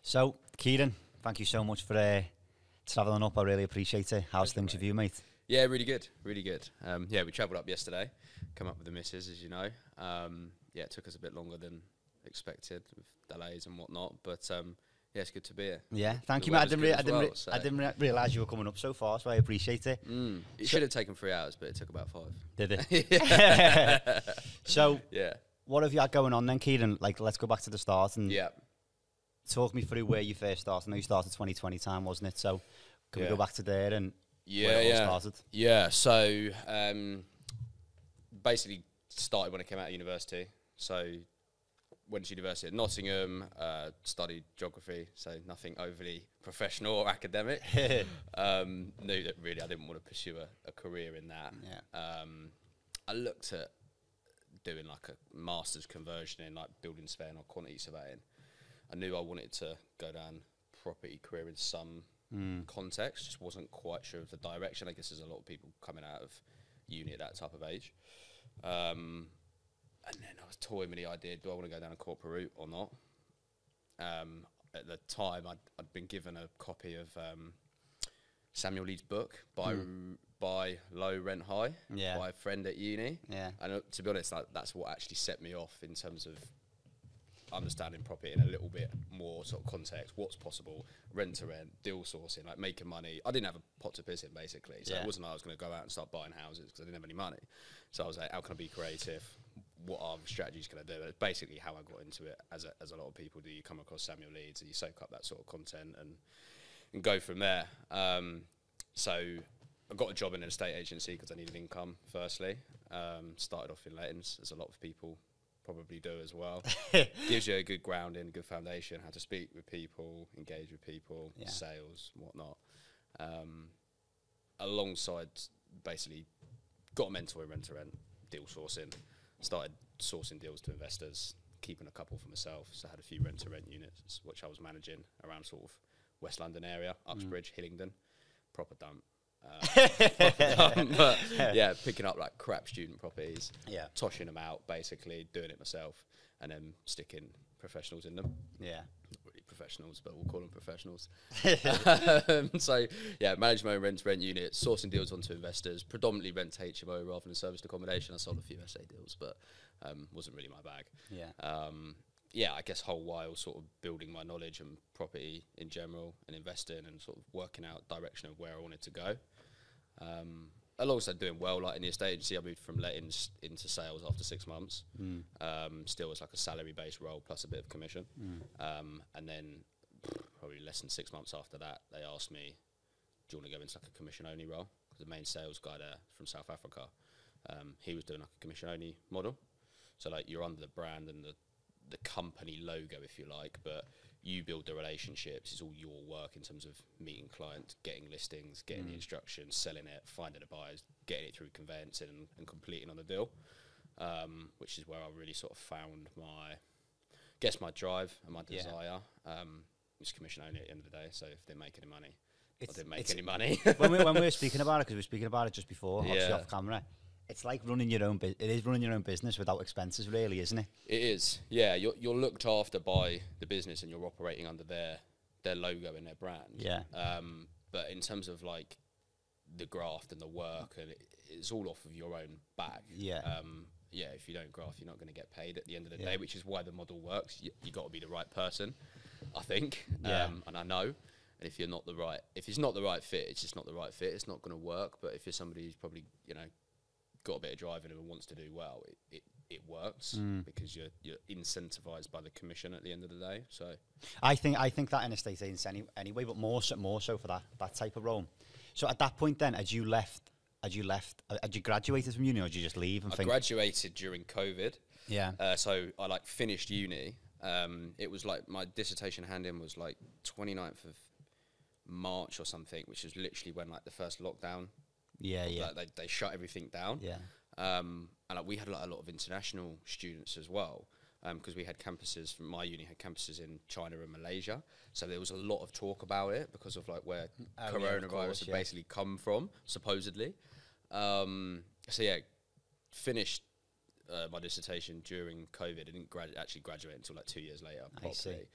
So, Kieren, thank you so much for travelling up. I really appreciate it. How's things with you, mate? Yeah, really good, really good. Yeah, we travelled up yesterday, come up with the missus, as you know. Yeah, it took us a bit longer than expected with delays and whatnot, but yeah, it's good to be here. Yeah, thank you, mate. I didn't realise you were coming up so far, so I appreciate it. It should have taken 3 hours, but it took about 5. Did it? So, yeah. What have you had going on then, Kieren? Like, let's go back to the start and talk me through where you first started. I know you started 2020 time, wasn't it? So, can we go back to there and where it all started? Yeah, so basically started when I came out of university. So went to university at Nottingham, studied geography, so nothing overly professional or academic. Knew that really I didn't want to pursue a career in that. Yeah. I looked at doing like a master's conversion in like building surveying or quantity surveying. I knew I wanted to go down property career in some context, just wasn't quite sure of the direction. I guess there's a lot of people coming out of uni at that type of age. And then I was toying with the idea, do I want to go down a corporate route or not? At the time, I'd been given a copy of Samuel Leeds' book, Buy Low, Rent High, by a friend at uni. Yeah. And to be honest, that's what actually set me off in terms of understanding property in a little bit more sort of context, what's possible, rent to rent, deal sourcing, like making money. I didn't have a pot to piss in, basically. So it wasn't like I was going to go out and start buying houses because I didn't have any money. So I was like, how can I be creative? What are the strategies can I do? It's basically how I got into it, as a lot of people do. You come across Samuel Leeds and you soak up that sort of content and go from there. So I got a job in an estate agency because I needed income, firstly. Started off in lettings, as a lot of people probably do as well. Gives you a good grounding, good foundation, how to speak with people, engage with people, sales, whatnot. Alongside, basically, got a mentor in rent-to-rent, deal sourcing, started sourcing deals to investors, keeping a couple for myself. So I had a few rent-to-rent units, which I was managing around sort of West London area, Uxbridge, Hillingdon, proper dump. But yeah, picking up like crap student properties, toshing them out, basically doing it myself, and then sticking professionals in them. Yeah, not really professionals, but we'll call them professionals. So yeah, manage my own rent units, sourcing deals onto investors, predominantly rent to HMO rather than serviced accommodation. I sold a few SA deals, but wasn't really my bag. Yeah, I guess whole while sort of building my knowledge and property in general and investing and sort of working out direction of where I wanted to go. Alongside doing well, like in the estate agency, I moved from lettings into sales after 6 months. Still as like a salary-based role plus a bit of commission. And then probably less than 6 months after that, they asked me, do you want to go into like a commission-only role? Because the main sales guy there from South Africa, he was doing like a commission-only model. So like you're under the brand and the company logo, if you like, but you build the relationships. It's all your work in terms of meeting clients, getting listings, getting the instructions, selling it, finding the buyers, getting it through conveyancing and completing on the deal, which is where I really sort of found my drive and my desire. It's commission only at the end of the day, so if they make any money, I didn't make any money. when we were speaking about it, because we were speaking about it just before, obviously off camera, it's like running your own. It is running your own business without expenses, really, isn't it? It is. Yeah, you're looked after by the business, and you're operating under their logo and their brand. Yeah. But in terms of like the graft and the work, and it's all off of your own back. Yeah. Yeah. If you don't graft, you're not going to get paid at the end of the day, which is why the model works. You got to be the right person, I think. And I know. And if it's not the right fit, it's just not the right fit. It's not going to work. But if you're somebody who's probably got a bit of drive in him and wants to do well, it works because you're incentivized by the commission at the end of the day. So I think that in estate agents anyway, but more so for that type of role. So at that point then, had you graduated from uni, or did you just leave? I graduated during COVID. Yeah. So I like finished uni. It was like my dissertation hand-in was like 29th of March or something, which was literally when like the first lockdown. Like they shut everything down. Yeah. And like we had like a lot of international students as well, because we had campuses from my uni had campuses in China and Malaysia. So there was a lot of talk about it because of like where coronavirus had basically come from, supposedly. So yeah, finished my dissertation during COVID. I didn't actually graduate until like 2 years later, properly.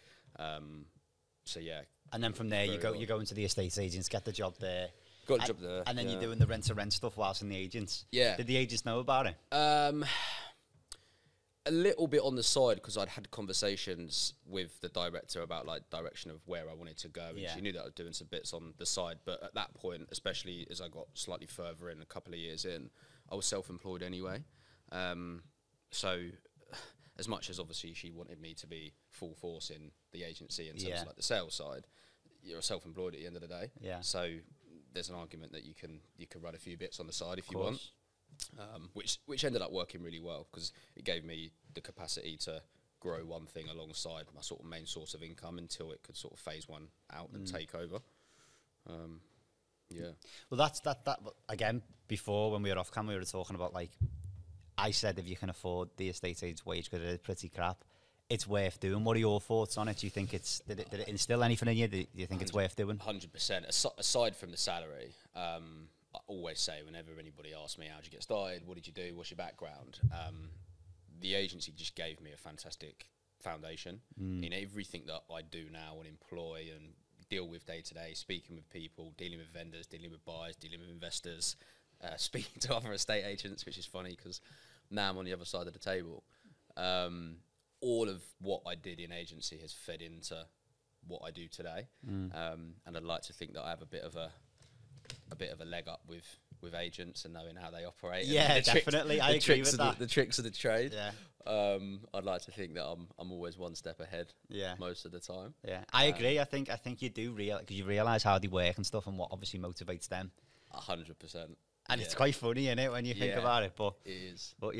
yeah. And then from there, you go into the estate agents, get the job there. Got a job there. And then you're doing the rent-to-rent stuff whilst in the agents. Yeah. Did the agents know about it? A little bit on the side, because I'd had conversations with the director about like direction of where I wanted to go, and she knew that I was doing some bits on the side. But at that point, especially as I got slightly further in, a couple of years in, I was self-employed anyway. So as much as obviously she wanted me to be full force in the agency in terms of like the sales side, you're self-employed at the end of the day. Yeah. So there's an argument that you can run a few bits on the side if you want. Which ended up working really well, because it gave me the capacity to grow one thing alongside my sort of main source of income until it could sort of phase one out and take over. Well, that's that again. Before, when we were off camera, we were talking about, like, I said if you can afford the estate agent's wage, because it is pretty crap, it's worth doing. What are your thoughts on it? Do you think did it instill anything in you? Do you think it's worth doing? 100%. Aside from the salary, I always say, whenever anybody asks me, how'd you get started? What did you do? What's your background? The agency just gave me a fantastic foundation in everything that I do now and employ and deal with day to day, speaking with people, dealing with vendors, dealing with buyers, dealing with investors, speaking to other estate agents, which is funny because now I'm on the other side of the table. All of what I did in agency has fed into what I do today. And I'd like to think that I have a bit of a leg up with agents and knowing how they operate. Yeah, definitely. I agree with that. The tricks of the trade. Yeah. I'd like to think that I'm always one step ahead. Yeah. Most of the time. Yeah, I agree. I think you do because you realise how they work and stuff, and what obviously motivates them. 100%. And it's quite funny, isn't it, when you think about it? But it is. But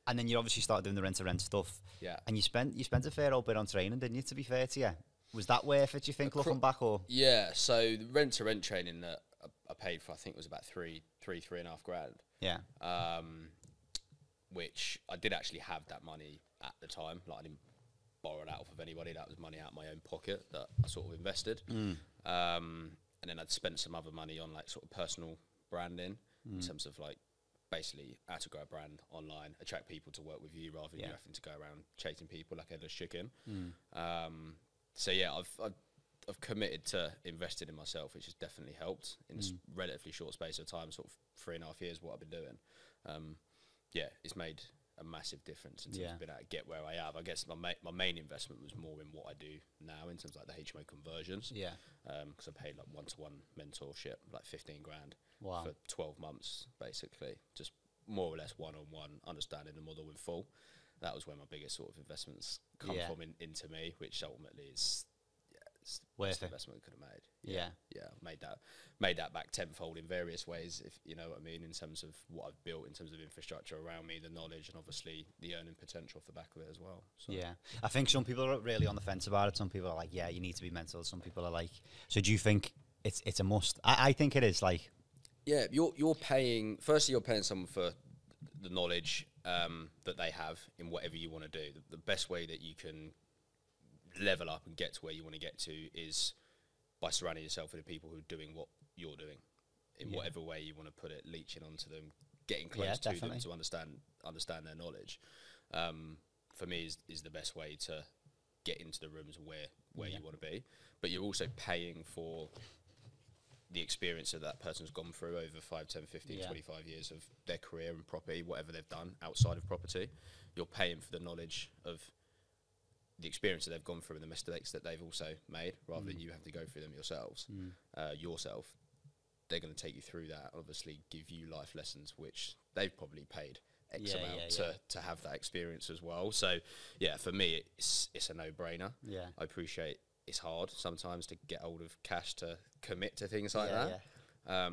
and then you obviously started doing the rent-to-rent stuff. Yeah. And you spent a fair old bit on training, didn't you? To be fair to you, was that worth it? Do you think, looking back, or? Yeah. So the rent-to-rent training that I paid for, I think, was about three and a half grand. Yeah. Which I did actually have that money at the time. Like, I didn't borrow it out of anybody. That was money out of my own pocket that I sort of invested. And then I'd spent some other money on, like, sort of personal branding in terms of, like, basically how to grow a brand online, attract people to work with you rather than you having to go around chasing people like a headless chicken. So yeah, I've committed to investing in myself, which has definitely helped in a relatively short space of time, sort of 3.5 years. What I've been doing, it's made a massive difference in terms of being able to get where I am. I guess my main investment was more in what I do now in terms of like the HMO conversions. Yeah. Because I paid like one-to-one mentorship, like 15 grand for 12 months, basically, just more or less one-on-one, understanding the model in full. That was where my biggest sort of investments come from into me, which ultimately is it's the best investment we could have made. Made that back tenfold in various ways, if you know what I mean, in terms of what I've built, in terms of infrastructure around me, the knowledge, and obviously the earning potential off the back of it as well. So. Yeah, I think some people are really on the fence about it. Some people are like, yeah, you need to be mentored. Some people are like, so do you think it's a must? I think it is. Like, yeah, you're paying. Firstly, you're paying someone for the knowledge that they have in whatever you want to do. The best way that you can level up and get to where you want to get to is by surrounding yourself with the people who are doing what you're doing in whatever way you want to put it, leeching onto them, getting close to them to understand their knowledge. For me is the best way to get into the rooms where you want to be. But you're also paying for the experience that person's gone through over 5, 10, 15, 25 years of their career in property, whatever they've done outside of property. You're paying for the knowledge of the experience that they've gone through and the mistakes that they've also made, rather than you have to go through them yourself. They're going to take you through that, obviously give you life lessons, which they've probably paid X amount to have that experience as well. So, yeah, for me, it's a no-brainer. Yeah. I appreciate it's hard sometimes to get hold of cash to commit to things like that. Yeah.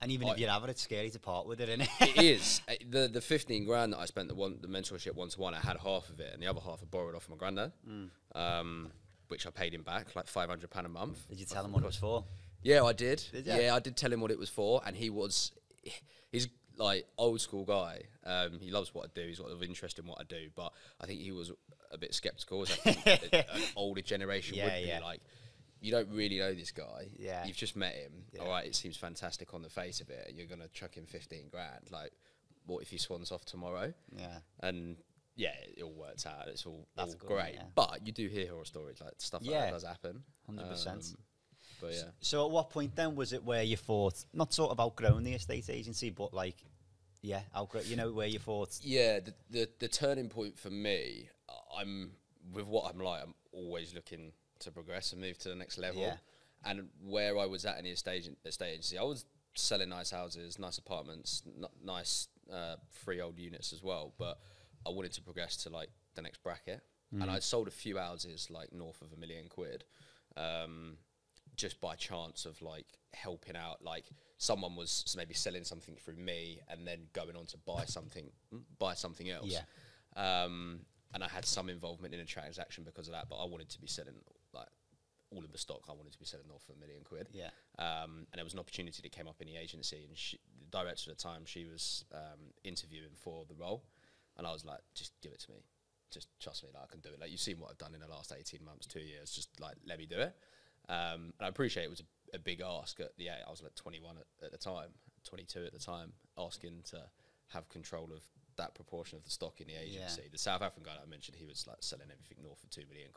And even if you have it, it's scary to part with it, isn't it? It is. The 15 grand that I spent, the mentorship one-to-one, I had half of it, and the other half I borrowed off my granddad, which I paid him back, like £500 a month. Did you tell him what it was for? Yeah, I did. Yeah, I did tell him what it was for, and he's like old school guy. He loves what I do. He's got a lot of interest in what I do, but I think he was a bit sceptical, as I think an older generation would be. Like, you don't really know this guy. Yeah. You've just met him. Yeah. All right, it seems fantastic on the face of it. You're going to chuck him 15 grand. Like, what if he swans off tomorrow? Yeah. And yeah, it all works out. It's all That's good, great. yeah. But you do hear horror stories, like stuff like that does happen. 100%. But yeah. So at what point then was it where you thought, not sort of outgrowing the estate agency, but like, yeah, outgrow, you know, where you thought... Yeah, the turning point for me, I'm always looking to progress and move to the next level. Yeah. And where I was at in the estate agency, I was selling nice houses, nice apartments, nice freehold units as well. But I wanted to progress to like the next bracket. And I sold a few houses like north of £1 million, just by chance of like helping out. Like someone was maybe selling something through me and then going on to buy something else. Yeah. And I had some involvement in a transaction because of that, but I wanted to be selling like all of the stock. I wanted to be selling north of £1 million. Yeah. And there was an opportunity that came up in the agency, and the director at the time, she was interviewing for the role, and I was like, just give it to me. Just trust me, like, I can do it. Like, you've seen what I've done in the last 18 months, 2 years, just like, let me do it. And I appreciate it was a big ask I was like 21 at the time, 22 at the time, asking to have control of that proportion of the stock in the agency. The South African guy that I mentioned, he was like selling everything north of £2 million.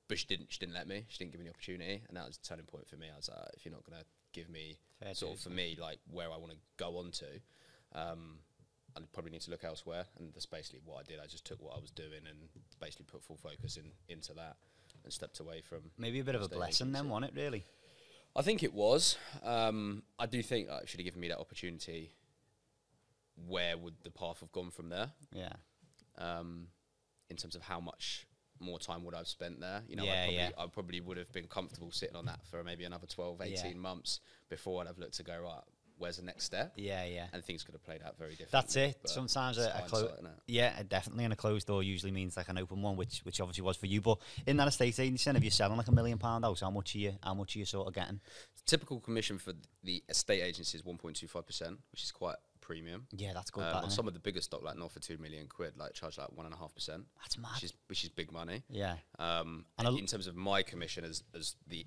But she didn't let me. She didn't give me the opportunity, and that was the turning point for me. I was like, if you're not going to give me for me, like where I want to go on to, I probably need to look elsewhere. And that's basically what I did. I just took what I was doing and basically put full focus into that and stepped away from... Maybe a bit of a blessing then, wasn't it, really? I think it was. I do think it should have given me that opportunity. Where would the path have gone from there? Yeah. In terms of how much more time would I have spent there? You know, I probably would have been comfortable sitting on that for maybe another 12, 18 months before I'd have looked to go, right, where's the next step? Yeah, yeah. And things could have played out very differently. That's it. Sometimes definitely, and a closed door usually means like an open one, which obviously was for you. But in that estate agency, if you're selling like £1 million house, how much are you sort of getting? Typical commission for the estate agency is 1.25%, which is quite premium. Yeah, that's good. On some of the bigger stock, like north of £2 million, like charge like 1.5%. That's mad. Which is big money. Yeah. And in terms of my commission as the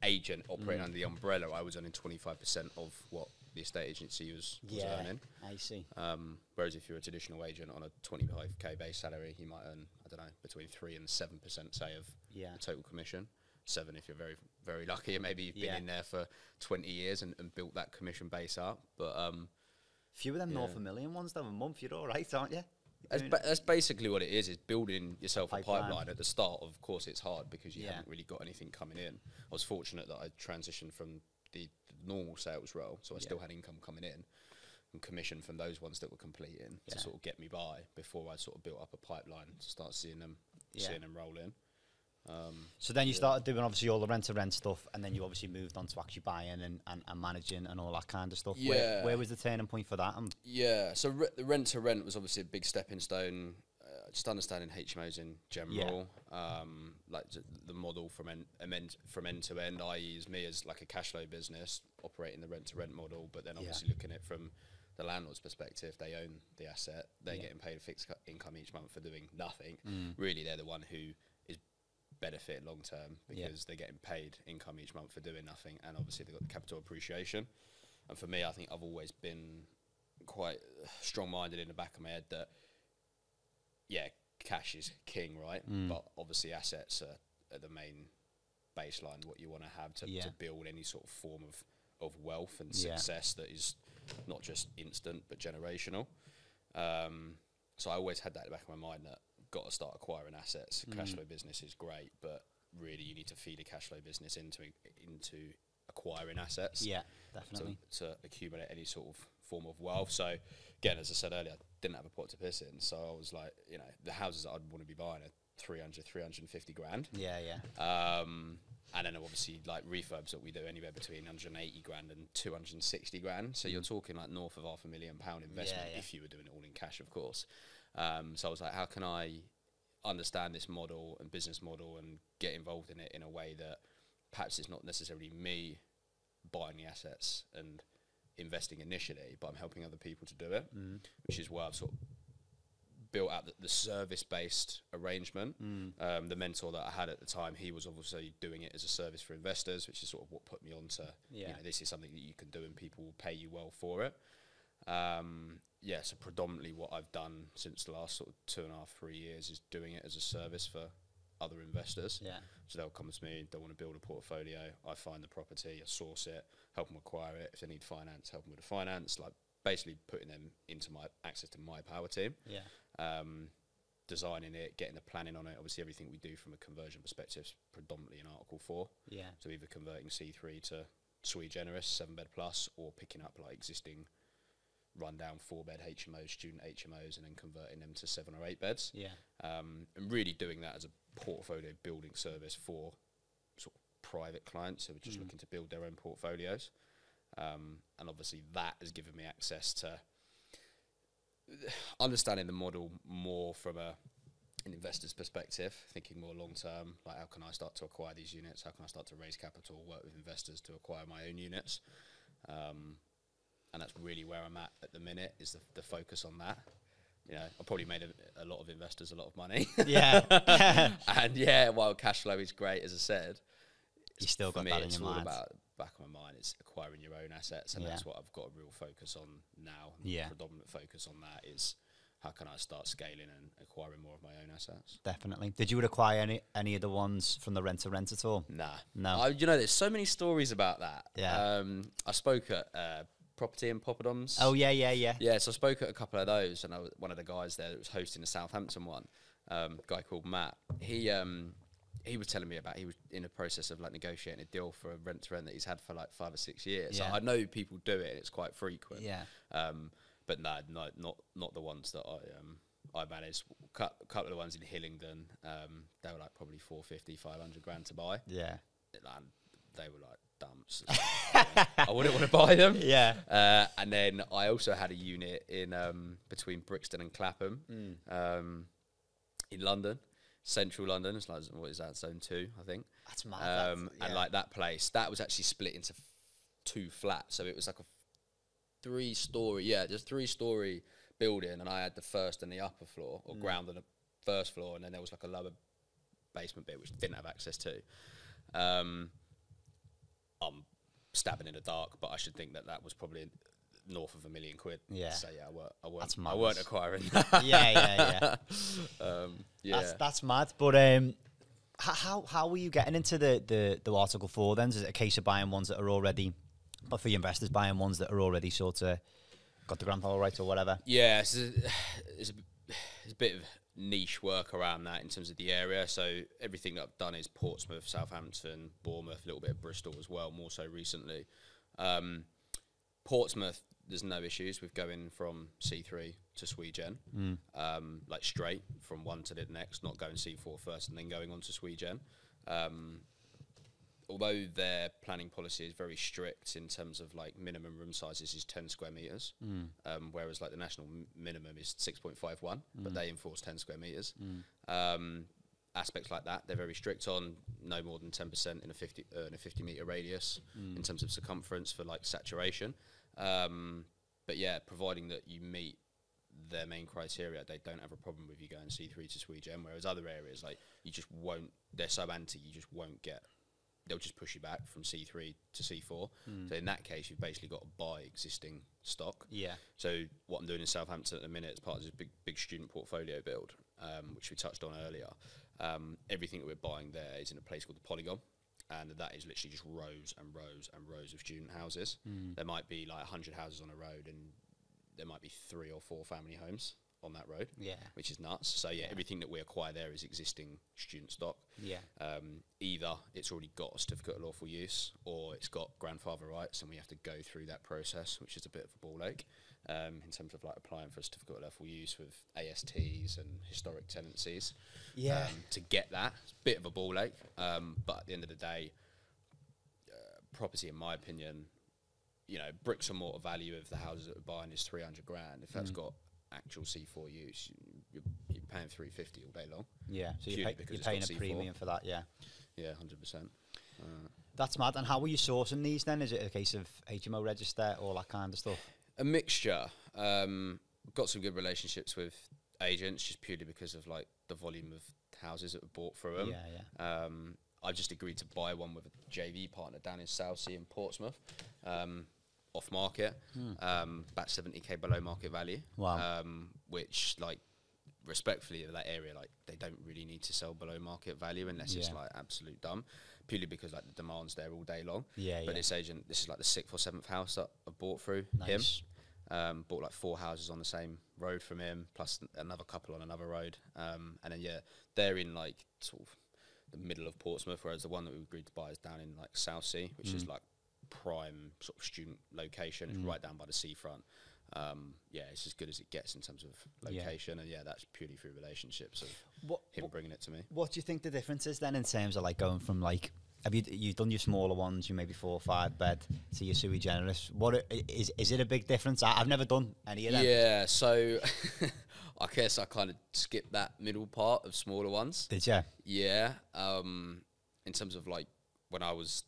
agent operating under the umbrella, I was earning 25% of what the estate agency was earning. I see. Whereas if you're a traditional agent on a 25k base salary, you might earn, I don't know, between 3 and 7%, say, of the total commission. 7 if you're very, very lucky, and maybe you've been in there for 20 years and built that commission base up. But few of them north of £1 million ones, though, a month, you're all right, aren't you? That's basically what it is building yourself a pipeline. At the start, of course, it's hard because you haven't really got anything coming in. I was fortunate that I transitioned from the normal sales role, so I still had income coming in and commission from those ones that were completing to sort of get me by before I sort of built up a pipeline to start seeing them roll in. So then you started doing obviously all the rent-to-rent stuff, and then you obviously moved on to actually buying and managing and all that kind of stuff. Yeah. Where was the turning point for that? So the rent-to-rent was obviously a big stepping stone. Just understanding HMOs in general, like the model from end to end, i.e. is me as like a cash flow business operating the rent-to-rent model, but then obviously looking at it from the landlord's perspective. They own the asset, they're getting paid a fixed income each month for doing nothing. Really, they're the one who is benefit long term because they're getting paid income each month for doing nothing, and obviously they've got the capital appreciation. And for me, I think I've always been quite strong-minded in the back of my head that cash is king, right? But obviously assets are the main baseline, what you want to have to build any sort of form of wealth and success that is not just instant but generational. So I always had that in the back of my mind that got to start acquiring assets. Cash flow business is great, but really you need to feed a cash flow business into acquiring assets. Yeah, definitely. To accumulate any sort of form of wealth. So again, as I said earlier, I didn't have a pot to piss in. So I was like, the houses that I'd want to be buying are 350 grand. Yeah, yeah. And then obviously like refurbs that we do anywhere between 180 grand and 260 grand. So you're talking like north of £500,000 investment if you were doing it all in cash, of course. So I was like, how can I understand this model and business model and get involved in it in a way that perhaps it's not necessarily me buying the assets and investing initially, but I'm helping other people to do it, which is where I've sort of built out the service-based arrangement. The mentor that I had at the time, he was obviously doing it as a service for investors, which is sort of what put me on to, this is something that you can do and people will pay you well for it. Yeah, so predominantly what I've done since the last sort of 2.5, 3 years is doing it as a service for other investors. Yeah. So they'll come to me, they want to build a portfolio, I find the property, I source it, help them acquire it. If they need finance, help them with the finance, like basically putting them into my access to my power team. Yeah. Designing it, getting the planning on it. Obviously everything we do from a conversion perspective is predominantly in Article 4. Yeah. So either converting C3 to sui generis, 7-bed plus, or picking up like existing rundown 4-bed HMOs, student HMOs, and then converting them to 7 or 8 beds. Yeah. And really doing that as a portfolio building service for sort of private clients who are just looking to build their own portfolios. And obviously that has given me access to understanding the model more from an investor's perspective, thinking more long term, like how can I start to acquire these units, how can I start to raise capital, work with investors to acquire my own units. And that's really where I'm at the minute, is the focus on that. You know, I probably made a lot of investors a lot of money. Yeah. And yeah, while cash flow is great, as I said, you still got that in your mind. About back of my mind, it's acquiring your own assets, and that's what I've got a real focus on now. Yeah. Predominant focus on that is how can I start scaling and acquiring more of my own assets. Definitely. Did you acquire any of the ones from the rent to rent at all? Nah. No. You know, there's so many stories about that. Yeah. I spoke at Property and Poppadoms. Oh, yeah. Yeah, so I spoke at a couple of those, and I was one of the guys there that was hosting the Southampton one, a guy called Matt. He was telling me about, he was in the process of like negotiating a deal for a rent to rent that he's had for like 5 or 6 years. Yeah. So I know people do it, and it's quite frequent. Yeah. But no, not the ones that I managed. A couple of the ones in Hillingdon, they were like probably 450, 500 grand to buy. Yeah. And they were like dumps. I wouldn't want to buy them. Yeah. And then I also had a unit in between Brixton and Clapham, in London, central London. It's like, what is that, zone 2, I think. That's mad. And like that place, that was actually split into 2 flats. So it was like a 3-story, just 3-story building, and I had the first and the upper floor, or ground and the first floor, and then there was like a lower basement bit which didn't have access to. I'm stabbing in the dark, but I should think that was probably north of £1 million. Yeah. So yeah, I weren't acquiring that. Yeah. Yeah. That's mad. But how were you getting into the Article 4 then? Is it a case of buying ones that are already, or for your investors, buying ones that are already sort of got the grandfather rights or whatever? Yeah, it's a bit of niche work around that in terms of the area. So everything that I've done is Portsmouth, Southampton, Bournemouth, a little bit of Bristol as well, more so recently. Portsmouth, there's no issues with going from C3 to sui gen, like straight from one to the next, not going C4 first and then going on to sui gen. Although their planning policy is very strict in terms of like minimum room sizes is 10 square meters, whereas like the national minimum is 6.51, but they enforce 10 square meters. Aspects like that, they're very strict on no more than 10% in a 50 meter radius in terms of circumference for like saturation. But yeah, providing that you meet their main criteria, they don't have a problem with you going C3 to sui gen, whereas other areas, like, you just won't, they're so anti, you just won't get, they'll just push you back from C3 to C4. So in that case, you've basically got to buy existing stock. Yeah. So what I'm doing in Southampton at the minute as part of this big student portfolio build, which we touched on earlier, everything that we're buying there is in a place called the Polygon. And that is literally just rows and rows and rows of student houses. There might be like 100 houses on a road, and there might be 3 or 4 family homes on that road, which is nuts. So yeah, everything that we acquire there is existing student stock. Either it's already got a certificate of lawful use, or it's got grandfather rights, and we have to go through that process, which is a bit of a ball ache in terms of like applying for a certificate of lawful use with ASTs and historic tenancies. To get that, it's a bit of a ball ache, but at the end of the day, property, in my opinion, you know, bricks and mortar value of the houses that we're buying is 300 grand. If that's got actual C4 use, you're paying 350 all day long. Yeah, so you're paying a premium for that. Yeah, 100%. That's mad. And how were you sourcing these then? Is it a case of HMO register, all that kind of stuff? A mixture. Got some good relationships with agents, just purely because of like the volume of houses that were bought through them. I just agreed to buy one with a JV partner down in Southsea in Portsmouth. off market, about 70k below market value. Wow. Which, like, respectfully, that area, like, they don't really need to sell below market value unless it's like absolute dumb, purely because like the demand's there all day long. But this agent, this is like the 6th or 7th house that I bought through him. Bought like 4 houses on the same road from him, plus another couple on another road. And then they're in like sort of the middle of Portsmouth, whereas the one that we agreed to buy is down in like Southsea, which is like prime sort of student location. It's right down by the seafront. It's as good as it gets in terms of location, and that's purely through relationships of him bringing it to me. What do you think the difference is then in terms of like going from like, have you've done your smaller ones, you maybe 4 or 5 bed, to your sui generis? What is it a big difference? I've never done any of them. Yeah, so I guess I kind of skipped that middle part of smaller ones. Did you? Yeah. In terms of like when I was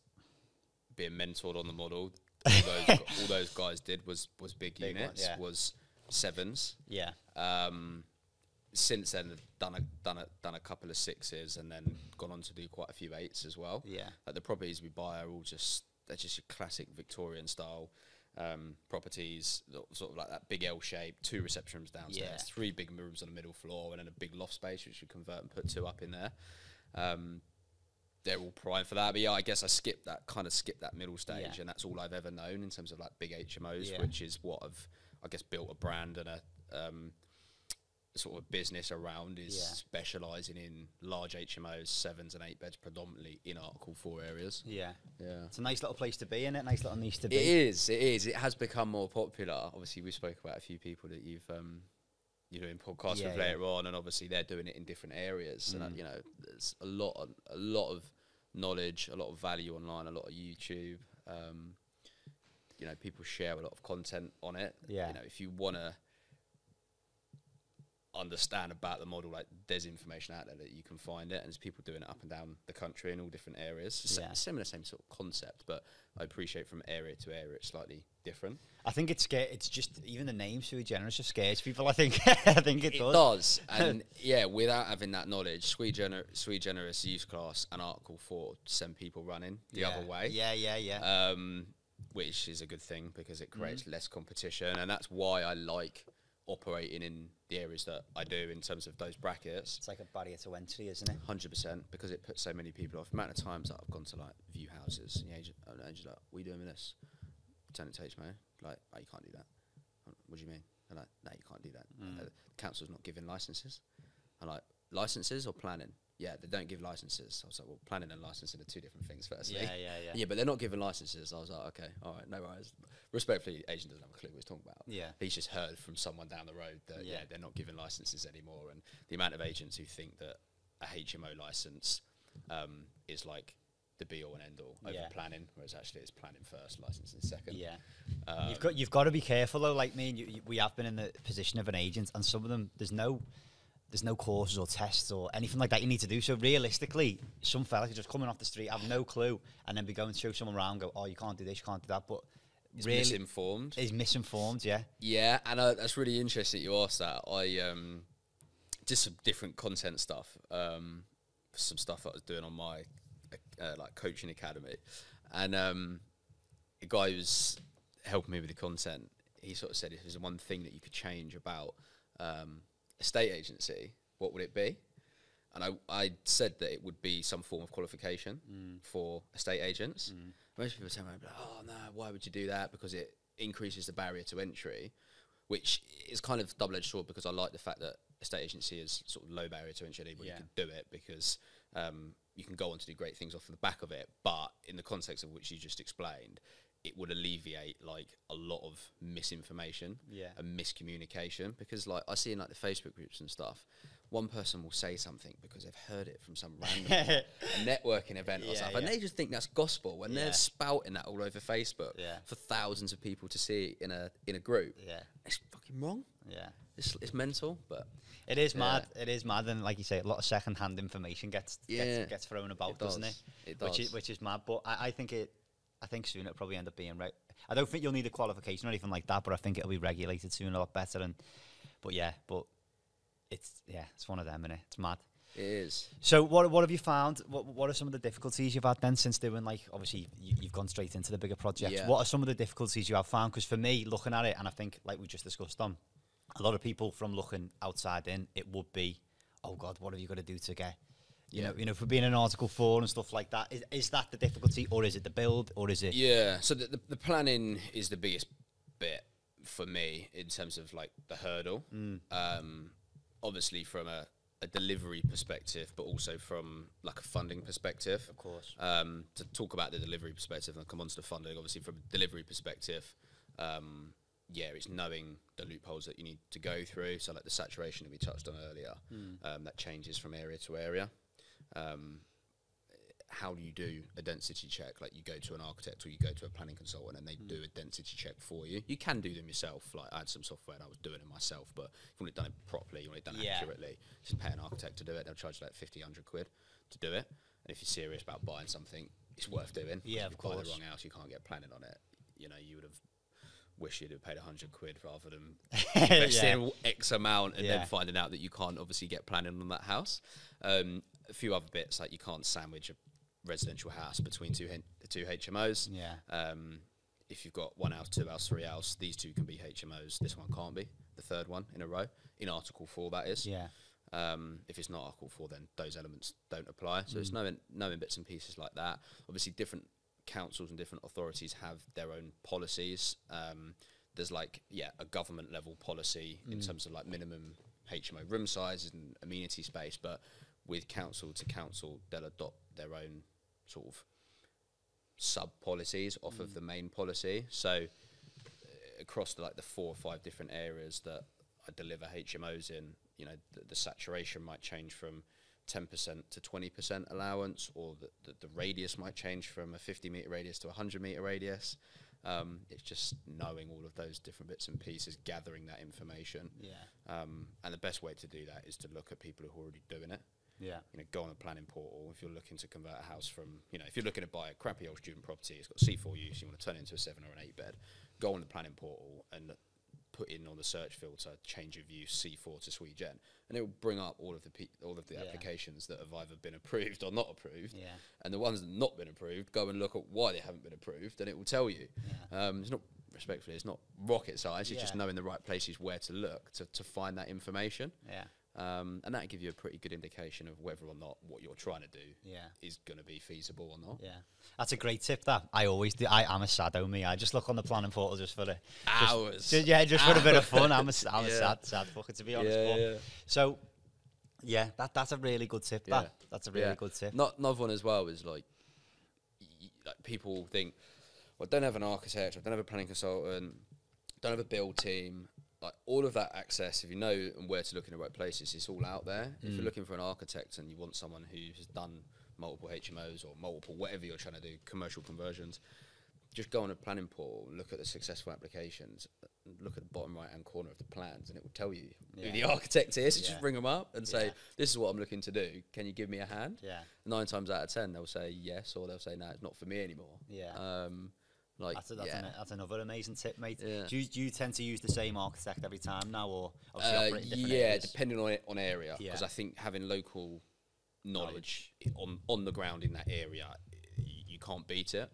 being mentored on the model, all those guys did was big units, was 7s. Yeah. Since then, I've done a couple of 6s, and then gone on to do quite a few 8s as well. Yeah. Like the properties we buy are all they're just your classic Victorian style properties, sort of like that big L shape, 2 reception rooms downstairs, 3 big rooms on the middle floor, and then a big loft space which you convert and put 2 up in there. They're all prime for that, but I guess I skipped that middle stage, and that's all I've ever known in terms of like big HMOs, which is what I guess built a brand and a sort of business around, is specialising in large HMOs, 7s and 8 beds, predominantly in Article 4 areas. Yeah. It's a nice little place to be, isn't it? Nice little niche to be. It is. It has become more popular. Obviously, we spoke about a few people that you're doing podcasts with later on, and obviously they're doing it in different areas. And there's a lot of knowledge, a lot of value online, a lot of YouTube. People share a lot of content on it. Yeah. If you want to understand about the model, like there's information out there that you can find it, and there's people doing it up and down the country in all different areas. Same sort of concept, but I appreciate from area to area it's slightly different. I think it's just even the name sui generis just scares people. I think I think it does. And without having that knowledge, sui generis, use class, and Article 4 send people running the other way. Which is a good thing because it creates less competition, and that's why I like operating in the areas that I do in terms of those brackets. It's like a barrier to entry, isn't it? 100%, because it puts so many people off. The amount of times that I've gone to like view houses, and the agent's like, "What are you doing with this?" Turn it to HMO. Like, "Oh, you can't do that." "What do you mean?" They're like, "No, you can't do that. The council's not giving licenses." I'm like, "Licenses or planning?" "Yeah, they don't give licenses." I was like, "Well, planning and licensing are 2 different things, firstly." Yeah, but they're not giving licenses. I was like, "Okay, all right, no worries." Respectfully, the agent doesn't have a clue what he's talking about. Yeah. He's just heard from someone down the road that, they're not giving licenses anymore. And the amount of agents who think that a HMO license is like the be-all and end-all over planning, whereas actually it's planning first, licensing second. Yeah. You've got to be careful, though. Like me and you, we have been in the position of an agent, and some of them, there's no courses or tests or anything like that you need to do. So realistically, some fella could just coming off the street, have no clue, and then be going to show someone around, go, "Oh, you can't do this, you can't do that." But he's misinformed. He's misinformed, yeah. Yeah, and that's really interesting you asked that. I did some different content stuff, some stuff that I was doing on my like coaching academy, and the guy who was helping me with the content, he sort of said, if there's one thing that you could change about estate agency, what would it be? And I said that it would be some form of qualification for estate agents. Most people say, "Oh no, why would you do that?" Because it increases the barrier to entry, which is kind of double-edged sword, because I like the fact that estate agency is sort of low barrier to entry. Anybody can do it, because you can go on to do great things off the back of it. But in the context of which you just explained, it would alleviate like a lot of misinformation and miscommunication, because like I see in like the Facebook groups and stuff, one person will say something because they've heard it from some random networking event or stuff, and they just think that's gospel, and they're spouting that all over Facebook for thousands of people to see in a group. It's fucking wrong. It's mental, but it is mad. It is mad, and like you say, a lot of second-hand information gets thrown about, doesn't it? It does. Which is mad. But I think soon it'll probably end up being I don't think you'll need a qualification or anything like that, but I think it'll be regulated soon a lot better. But it's one of them, innit? It's mad. It is. So what have you found? What are some of the difficulties you've had then since doing, like, obviously you've gone straight into the bigger projects. Yeah. What are some of the difficulties you have found? Because for me, looking at it, and I think, like we just discussed on, a lot of people from looking outside in, it would be, oh God, what have you got to do to get, you know, for being in Article 4 and stuff like that. Is that the difficulty, or is it the build, or is it? Yeah, so the planning is the biggest bit for me in terms of, like, the hurdle. Obviously from a delivery perspective, but also from, like, a funding perspective. Of course. To talk about the delivery perspective and come on to the funding, obviously from a delivery perspective, it's knowing the loopholes that you need to go through. So, like, the saturation that we touched on earlier, that changes from area to area. How do you do a density check? Like, you go to an architect or you go to a planning consultant and they do a density check for you. You can do them yourself. Like, I had some software and I was doing it myself, but if you want it done it properly, you want it done accurately, just pay an architect to do it. They'll charge like 50, 100 quid to do it. And if you're serious about buying something, it's worth doing. Yeah, of course. If you buy the wrong house, you can't get planning on it. You know, you would have wished you'd have paid 100 quid rather than investing X amount and then finding out that you can't obviously get planning on that house. A few other bits, like you can't sandwich a residential house between two HMOs. If you've got one house, 2 house, 3 house, these two can be HMOs. This one can't be the third one in a row in Article 4. That is. If it's not Article 4, then those elements don't apply. So it's knowing bits and pieces like that. Obviously, different councils and different authorities have their own policies. There's like a government level policy in terms of, like, minimum HMO room size and amenity space, but with council to council, they'll adopt their own sort of sub policies off of the main policy. So across the 4 or 5 different areas that I deliver HMOs in, you know, the saturation might change from 10% to 20% allowance, or the radius might change from a 50-metre radius to a 100-metre radius. It's just knowing all of those different bits and pieces, gathering that information. And the best way to do that is to look at people who are already doing it. You know, go on a planning portal. If you're looking to convert a house from, you know, if you're looking to buy a crappy old student property, it's got C4 use, you want to turn it into a 7 or an 8 bed, go on the planning portal and put in on the search filter change of use C4 to Sweet Gen, and it will bring up all of the applications that have either been approved or not approved. And the ones that have not been approved, go and look at why they haven't been approved, and it will tell you. It's not, respectfully, it's not rocket science. It's just knowing the right places where to look to find that information. And that'll give you a pretty good indication of whether or not what you're trying to do is going to be feasible or not. That's a great tip, that. I always do. I'm a sado me. I just look on the planning portal just for the hours. Just for a bit of fun. I'm a sad fucker, to be honest. So, that's a really good tip. That's a really good tip. Another one as well is like people think, well, I don't have an architect, I don't have a planning consultant, don't have a build team. Like, all of that access, if you know and where to look in the right places, it's all out there. If you're looking for an architect and you want someone who has done multiple HMOs or multiple whatever you're trying to do, commercial conversions, just go on a planning portal, look at the successful applications, look at the bottom right-hand corner of the plans, and it will tell you who the architect is. So just ring them up and say, this is what I'm looking to do. Can you give me a hand? 9 times out of 10, they'll say yes, or they'll say, no, it's not for me anymore. Like, that's another amazing tip, mate. Do you tend to use the same architect every time now, or operate in different areas? Depending on area, because I think having local knowledge on the ground in that area, you can't beat it.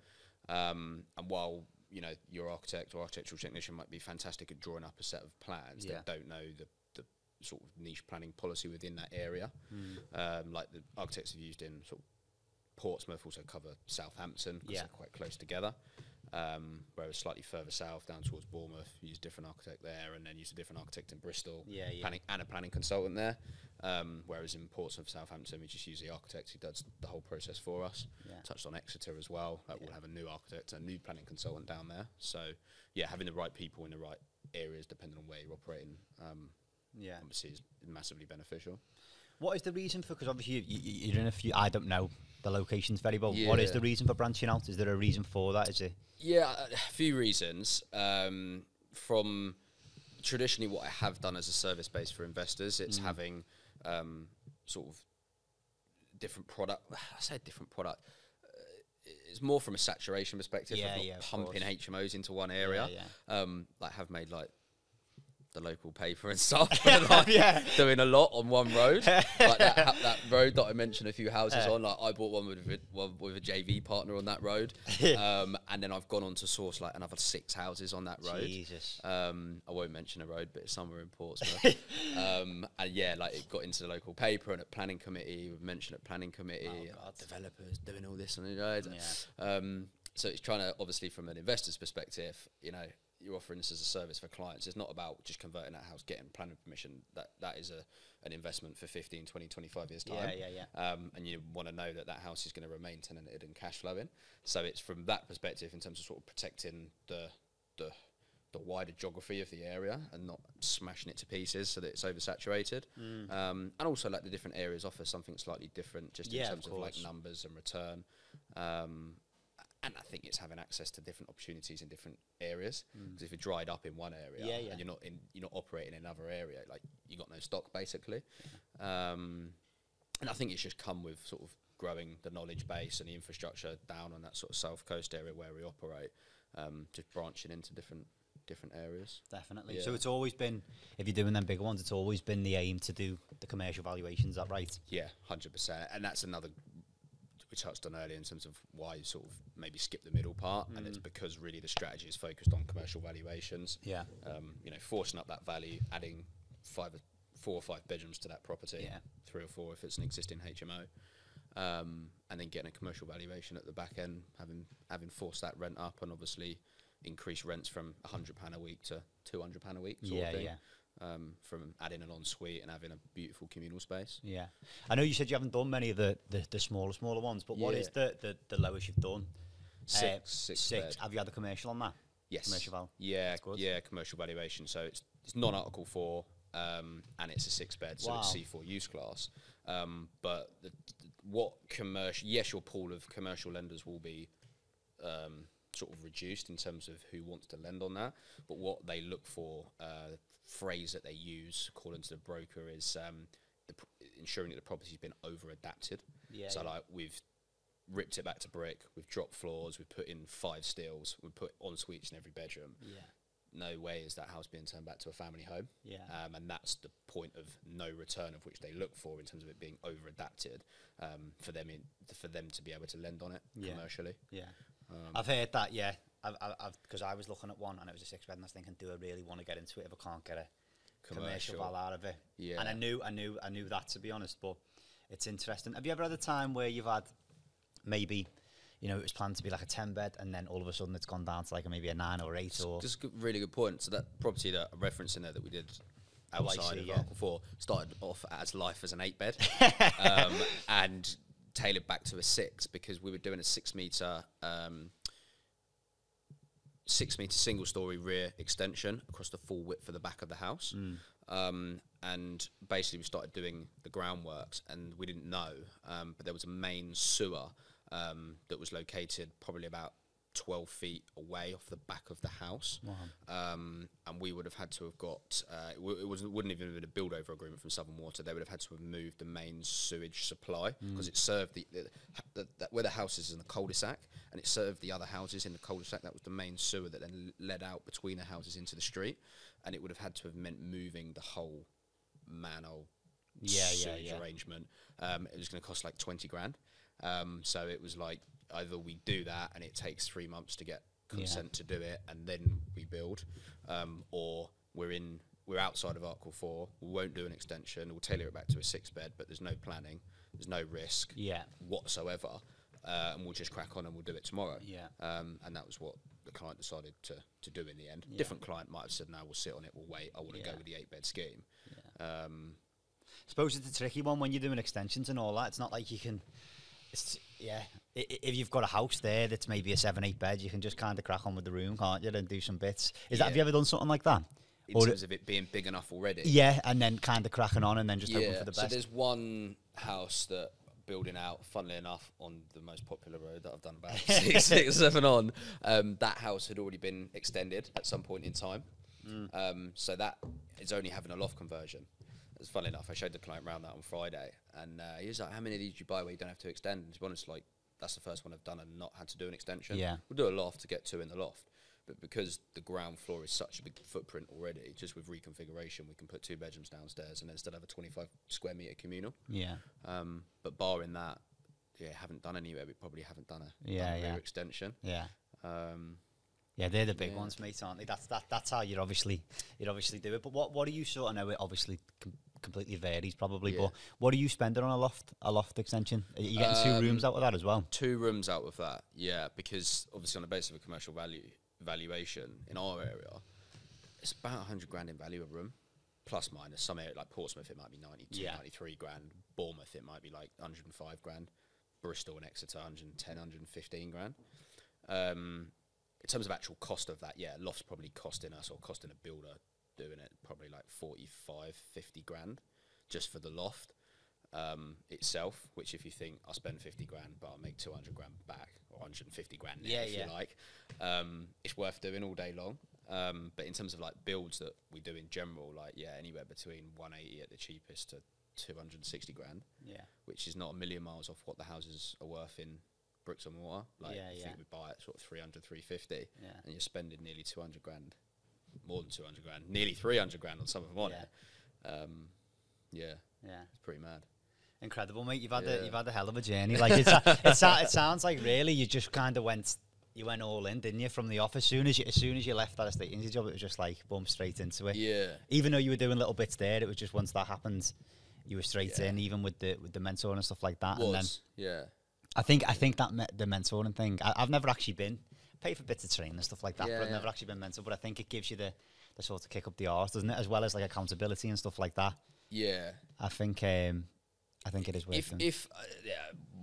And while, you know, your architect or architectural technician might be fantastic at drawing up a set of plans, they don't know the sort of niche planning policy within that area. Like the architects have used in sort of Portsmouth also cover Southampton because they're quite close together. Whereas slightly further south, down towards Bournemouth, you use a different architect there, and then use a different architect in Bristol, planning and a planning consultant there. Whereas in Portsmouth, Southampton, we just use the architect who does the whole process for us. Touched on Exeter as well. We'll have a new architect, a new planning consultant down there. So, having the right people in the right areas, depending on where you're operating, obviously is massively beneficial. What is the reason for, because obviously you're in a few, I don't know the locations very well. What is the reason for branching out? Is there a reason for that? Is it? A few reasons. From traditionally what I have done as a service base for investors, it's having sort of different product. I say different product. It's more from a saturation perspective of not pumping HMOs into one area. Like have made like the local paper and stuff. And, like, doing a lot on one road. Like that road that I mentioned a few houses on. Like I bought one with a JV partner on that road, and then I've gone on to source like another 6 houses on that road. Jesus. I won't mention a road, but it's somewhere in Portsmouth. And yeah, like it got into the local paper and at planning committee. We've mentioned at planning committee, developers doing all this on the road. So it's trying to, obviously, from an investor's perspective, you know, you're offering this as a service for clients. It's not about just converting that house, getting planning permission. That is an investment for 15, 20, 25 years' time. And you want to know that that house is going to remain tenanted and cash flowing. So it's from that perspective in terms of sort of protecting the wider geography of the area and not smashing it to pieces so that it's oversaturated. And also like the different areas offer something slightly different just in terms of like numbers and return. And I think it's having access to different opportunities in different areas. Because if you're dried up in one area and you're not operating in another area, like you got no stock basically. And I think it's just come with sort of growing the knowledge base and the infrastructure down on that sort of south coast area where we operate, just branching into different areas. Definitely. So it's always been, if you're doing them bigger ones, it's always been the aim to do the commercial valuations. Is that right? Yeah, 100%. And that's another we touched on earlier in terms of why you sort of maybe skip the middle part, and it's because really the strategy is focused on commercial valuations. You know, forcing up that value, adding 4 or 5 bedrooms to that property, 3 or 4 if it's an existing HMO, and then getting a commercial valuation at the back end, having forced that rent up, and obviously increase rents from £100 a week to £200 a week sort of thing. From adding an ensuite and having a beautiful communal space. I know you said you haven't done many of the smaller ones, but what is the lowest you've done? Six. Have you had the commercial on that? Yes. Commercial val? Yeah, commercial valuation. So it's non-Article 4, and it's a 6-bed, so it's C4 use class. But what commercial? Yes, your pool of commercial lenders will be sort of reduced in terms of who wants to lend on that. But what they look for, the phrase that they use, according to the broker, is ensuring that the property's been over-adapted. So like we've ripped it back to brick, we've dropped floors, we've put in 5 stills, we've put en suites in every bedroom. No way is that house being turned back to a family home. And that's the point of no return of which they look for in terms of it being over-adapted for them to be able to lend on it commercially. I've heard that, because I was looking at one and it was a 6-bed, and I was thinking, do I really want to get into it if I can't get a commercial val out of it? And I knew that, to be honest, but it's interesting. Have you ever had a time where you've had maybe, you know, it was planned to be like a 10-bed and then all of a sudden it's gone down to like maybe a 9 or 8? Or just a really good point. So that property that I'm referencing there that we did outside of Article 4 started off as life as an 8-bed and tailored back to a 6 because we were doing a 6-metre 6-metre single-storey rear extension across the full width of the back of the house. And basically we started doing the groundworks and we didn't know, but there was a main sewer that was located probably about 12 feet away off the back of the house. And we would have had to have got, it wouldn't even have been a build-over agreement from Southern Water. They would have had to have moved the main sewage supply because it served where the house is in the cul-de-sac, and it served the other houses in the cul-de-sac. That was the main sewer that then led out between the houses into the street, and it would have had to have meant moving the whole manhole sewage arrangement. It was going to cost like 20 grand. So it was like, either we do that and it takes 3 months to get consent to do it and then we build, or we're outside of Article 4, we won't do an extension, we'll tailor it back to a 6-bed, but there's no planning, there's no risk whatsoever, and we'll just crack on and we'll do it tomorrow. And that was what the client decided to do in the end. Different client might have said, no, we'll sit on it, we'll wait, I want to go with the 8-bed scheme. I suppose it's a tricky one when you're doing extensions and all that. It's not like you can... if you've got a house there that's maybe a 7-8 bed, you can just kind of crack on with the room, can't you, and do some bits. Have you ever done something like that? In terms of it being big enough already? Yeah, and then kind of cracking on and then just hoping for the best. So there's one house that building out, funnily enough, on the most popular road that I've done about 6 or 7 on. That house had already been extended at some point in time. So that is only having a loft conversion. It's funny enough, I showed the client around that on Friday, and he was like, how many of these did you buy where you don't have to extend? And to be honest, like, that's the first one I've done and not had to do an extension. We'll do a loft to get 2 in the loft. But because the ground floor is such a big footprint already, just with reconfiguration, we can put 2 bedrooms downstairs and then still have a 25 square metre communal. Yeah. But barring that, haven't done anywhere. We probably haven't done a rear extension. Yeah. Yeah, they're the big ones, mate, aren't they? That's how you obviously do it. But what do you sort of know? It obviously completely varies, probably. But what are you spending on a loft extension? Are you getting 2 rooms out of that as well? 2 rooms out of that, yeah. Because obviously, on the basis of a commercial valuation in our area, it's about 100 grand in value a room, plus minus. Some area like Portsmouth, it might be 92, 93 grand. Bournemouth, it might be like 105 grand. Bristol and Exeter, 110, 115 grand. In terms of actual cost of that, loft's probably costing us, or costing a builder doing it, probably like 45, 50 grand just for the loft itself, which if you think I'll spend 50 grand but I'll make 200 grand back, or 150 grand if you like, it's worth doing all day long. But in terms of like builds that we do in general, like anywhere between 180 at the cheapest to 260 grand, which is not a million miles off what the houses are worth in bricks and mortar. Like I think we buy at sort of 300, 350, and you're spending nearly 200 grand, more than 200 grand, nearly 300 grand on some of them on it. It's pretty mad. Incredible, mate. You've had a hell of a journey. Like it sounds like really you just kind of went all in, didn't you, from the off? As soon as you left that estate agency job, it was just like boom, straight into it. Yeah. Even though you were doing little bits there, it was just once that happened, you were straight in, even with the mentoring and stuff like that. And then I think that the mentoring thing, I've never actually been paid for bits of training and stuff like that, but I've never actually been mentored. But I think it gives you the sort of kick up the arse, doesn't it, as well as like accountability and stuff like that. Yeah, I think it is worth it. If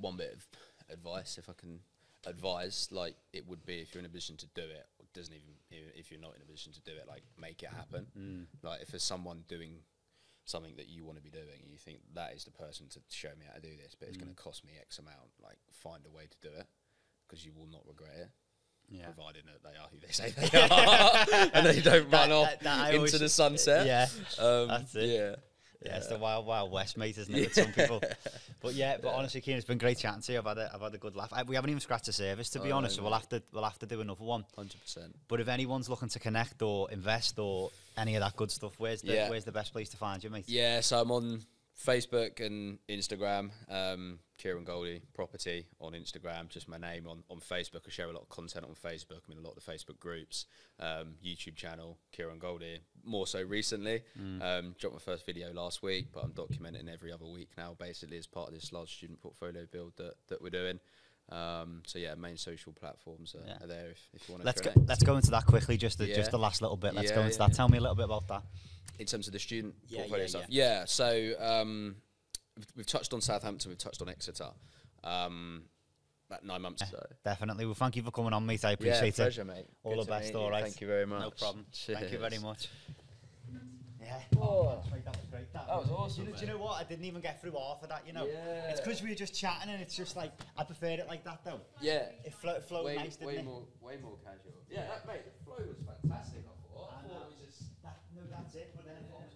one bit of advice, if I can advise, like it would be, if you're in a position to do it, if you're not in a position to do it, like make it happen. Like if there's someone doing something that you want to be doing and you think that is the person to show me how to do this, but it's going to cost me X amount, like find a way to do it, because you will not regret it. Providing that they are who they say they are and they don't run off into the sunset. That's it. Yeah, it's the wild, wild west, mate, isn't it, with some people? But honestly, Kieren, it's been great chatting to you. I've had a good laugh. We haven't even scratched the surface, to be honest. So we'll have to do another one. 100%. But if anyone's looking to connect or invest or any of that good stuff, where's the best place to find you, mate? Yeah, so I'm on Facebook and Instagram. Kieren Goldie Property on Instagram, just my name. On Facebook, I share a lot of content on Facebook. I'm in a lot of the Facebook groups. YouTube channel, Kieren Goldie, more so recently. Dropped my first video last week, but I'm documenting every other week now, basically, as part of this large student portfolio build that we're doing. Main social platforms are there if you want to. Let's go into that quickly, just the last little bit. Let's go into that. Tell me a little bit about that. In terms of the student portfolio stuff. So we've touched on Southampton, we've touched on Exeter. About 9 months ago. Definitely. Well, thank you for coming on, mate. I appreciate it. Pleasure, mate. All the best, all right. Thank you very much. No problem. Cheers. Thank you very much. Yeah. Mate, that was great. That was awesome. Do you know what? I didn't even get through half of that, you know. Yeah. It's because we were just chatting, and it's just like, I preferred it like that, though. Yeah. It flowed nice, didn't it? Way more casual. Yeah, mate, the flow was fantastic, I thought. I thought it was just... that's it, but then it was